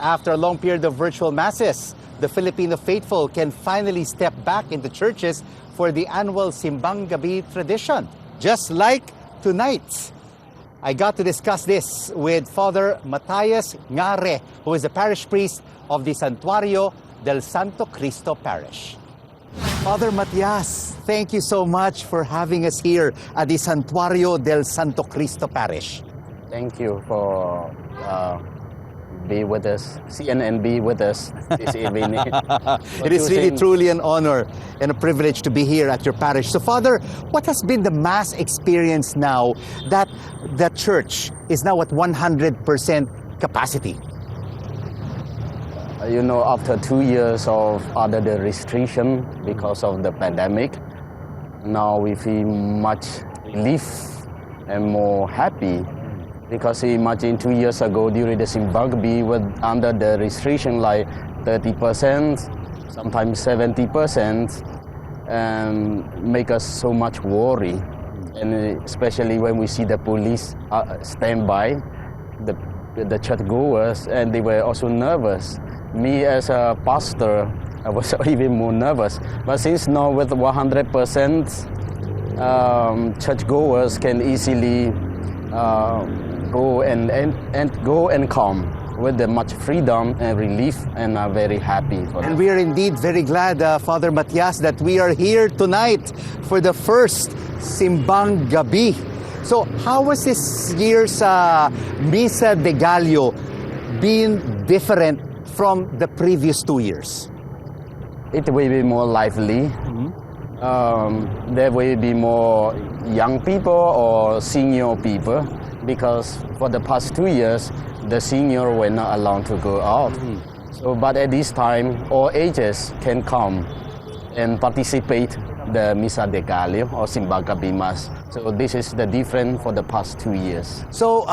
After a long period of virtual masses, the Filipino faithful can finally step back into churches for the annual Simbang Gabi tradition, just like tonight. I got to discuss this with Father Matthias Nga Reh, who is the parish priest of the Santuario del Santo Cristo Parish. Father Matthias, thank you so much for having us here at the Santuario del Santo Cristo Parish. Thank you for be with us, CNN be with us this evening. It is really truly an honor and a privilege to be here at your parish. So Father, what has been the Mass experience now that the church is now at 100% capacity? You know, after 2 years of under the restriction because of the pandemic, now we feel much relief and more happy. Because imagine 2 years ago during the Simbang Gabi, with under the restriction like 30%, sometimes 70%, and make us so much worry. And especially when we see the police stand by the churchgoers, and they were also nervous. Me as a pastor, I was even more nervous. But since now with 100%, churchgoers can easily go and come with much freedom and relief, and are very happy for that. And we are indeed very glad, Father Matthias, that we are here tonight for the first Simbang Gabi. So how was this year's Misa de Gallo been different from the previous 2 years? It will be more lively. There will be more young people or senior people, because for the past 2 years, the senior were not allowed to go out. So, but at this time, all ages can come and participate the Misa de Gallo or Simbang Gabi Mass. So this is the difference for the past 2 years. So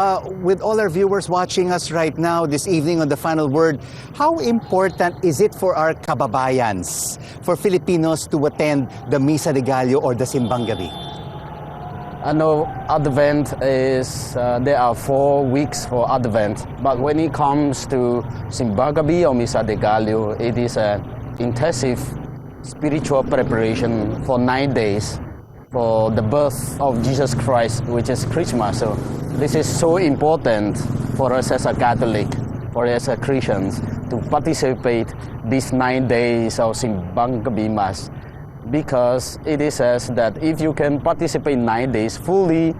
with all our viewers watching us right now this evening on The Final Word, how important is it for our kababayans, for Filipinos to attend the Misa de Gallo or the Simbang Gabi? I know Advent is, there are 4 weeks for Advent, but when it comes to Simbang Gabi or Misa de Gallo, it is an intensive spiritual preparation for 9 days for the birth of Jesus Christ, which is Christmas. So this is so important for us as a Catholic, for us as Christians, to participate these 9 days of Simbang Gabi Mass. Because it is says that if you can participate 9 days fully,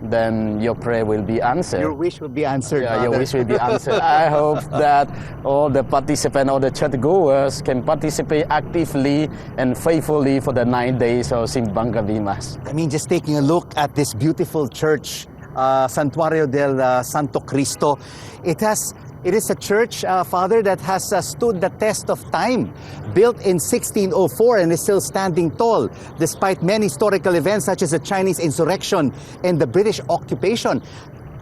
then your prayer will be answered. Your wish will be answered. Yeah, your wish will be answered. I hope that all the participants, all the churchgoers can participate actively and faithfully for the 9 days of Simbang Gabi Mass. I mean, just taking a look at this beautiful church, Santuario del Santo Cristo, it is a church, Father, that has stood the test of time. Built in 1604 and is still standing tall, despite many historical events such as the Chinese insurrection and the British occupation.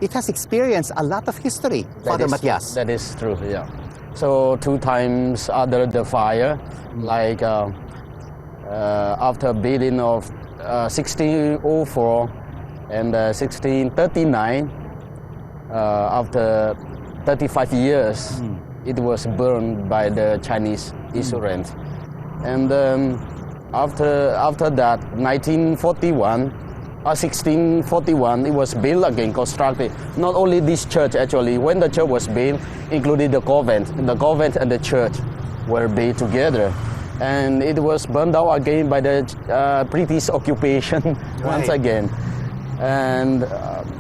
It has experienced a lot of history, Father Matthias. That is true, yeah. So 2 times under the fire, like after building of 1604 and 1639, after 35 years, it was burned by the Chinese insurgents. And after that, 1641, it was built again, constructed. Not only this church, actually, when the church was built, included the convent and the church were built together. And it was burned out again by the British occupation once again. And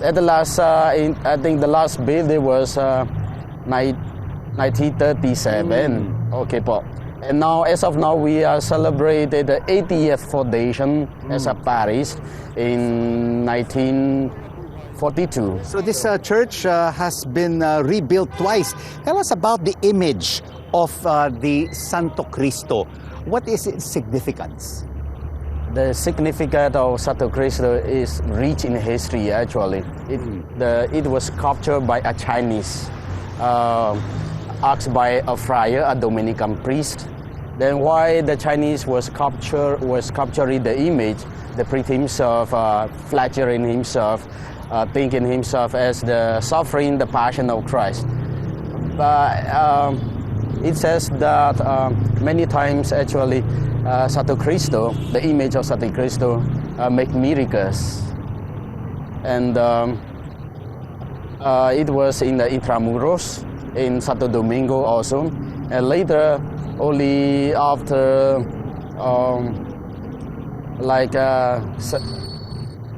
at the last, I think the last building was 1937. Okay, Paul. And now, as of now, we are celebrated the 80th foundation as a parish in 1942. So this church has been rebuilt twice. Tell us about the image of the Santo Cristo. What is its significance? The significance of Santo Cristo is rich in history, actually. It was sculptured by a Chinese, asked by a friar, a Dominican priest. Then why the Chinese was capturing the image, the priest himself, flattering himself, thinking himself as the suffering, the passion of Christ. It says that many times actually Santo Cristo, the image of Santo Cristo, make miracles. And it was in the Intramuros, in Santo Domingo also. And later, only after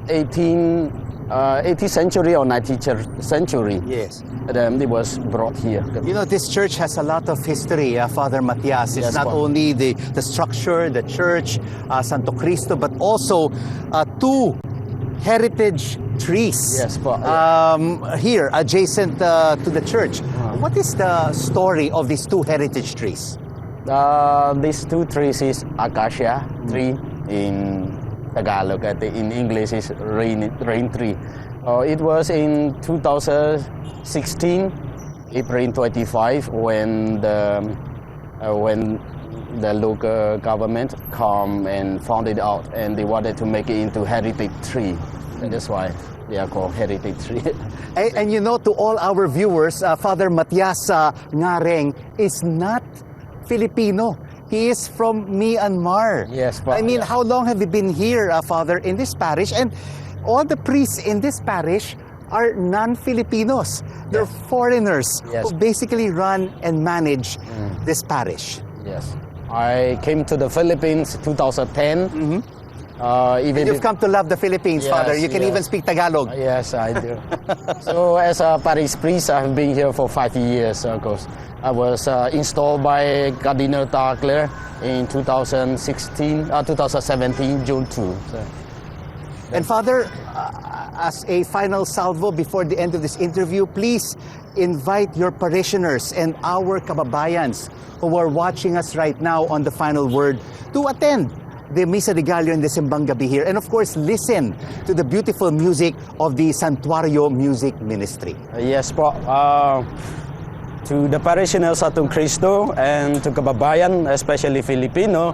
18th century or 19th century, Yes. then it was brought here. You know, this church has a lot of history, Father Matthias. It's Yes, not Father. only the structure, the church, Santo Cristo, but also two heritage trees Yes, here adjacent to the church. What is the story of these two heritage trees? These two trees is acacia tree in Tagalog. In English is rain tree. It was in 2016, April 25, when the local government come and found it out, and they wanted to make it into heritage tree. That's why they are called heritage tree. And you know, to all our viewers, Father Matthias Nga Reh is not Filipino. He is from Myanmar. Yes, I mean, how long have you been here, Father, in this parish? And all the priests in this parish are non-Filipinos. They're foreigners Yes. who basically run and manage this parish. Yes, I came to the Philippines 2010. Even You've come to love the Philippines, Yes, Father. You can yes. even speak Tagalog. Yes, I do. So as a parish priest, I've been here for 5 years. Of course, I was installed by Cardinal Tagler in 2017, June 2. So, And Father, as a final salvo before the end of this interview, please invite your parishioners and our kababayans who are watching us right now on The Final Word to attend the Misa de Gallo and the Simbang Gabi here. And of course, listen to the beautiful music of the Santuario Music Ministry. yes, po. To the parishioners Santo Cristo and to kababayan, especially Filipino,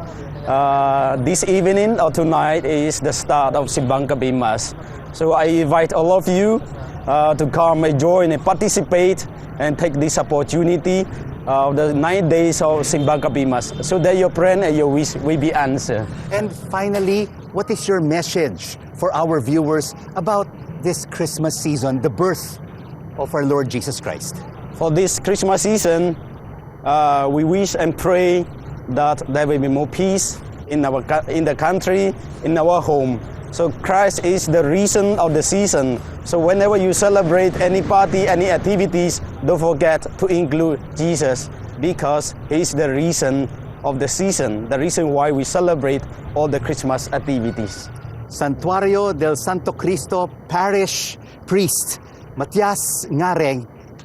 this evening or tonight is the start of Simbang Gabi Mass. So I invite all of you to come and join and participate and take this opportunity of the 9 days of Simbang Gabi Mass, so that your prayer and your wish will be answered. And finally, what is your message for our viewers about this Christmas season, the birth of our Lord Jesus Christ? For this Christmas season, we wish and pray that there will be more peace in the country, in our home. So Christ is the reason of the season. So whenever you celebrate any party, any activities, don't forget to include Jesus, because He is the reason of the season, the reason why we celebrate all the Christmas activities. Santuario del Santo Cristo Parish Priest Matthias Nga Reh,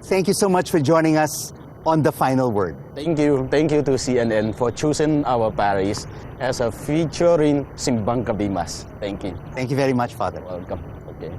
thank you so much for joining us on The Final Word. Thank you to CNN for choosing our parish as a featuring Simbang Gabi Mass. Thank you. Thank you very much, Father. Welcome. Okay.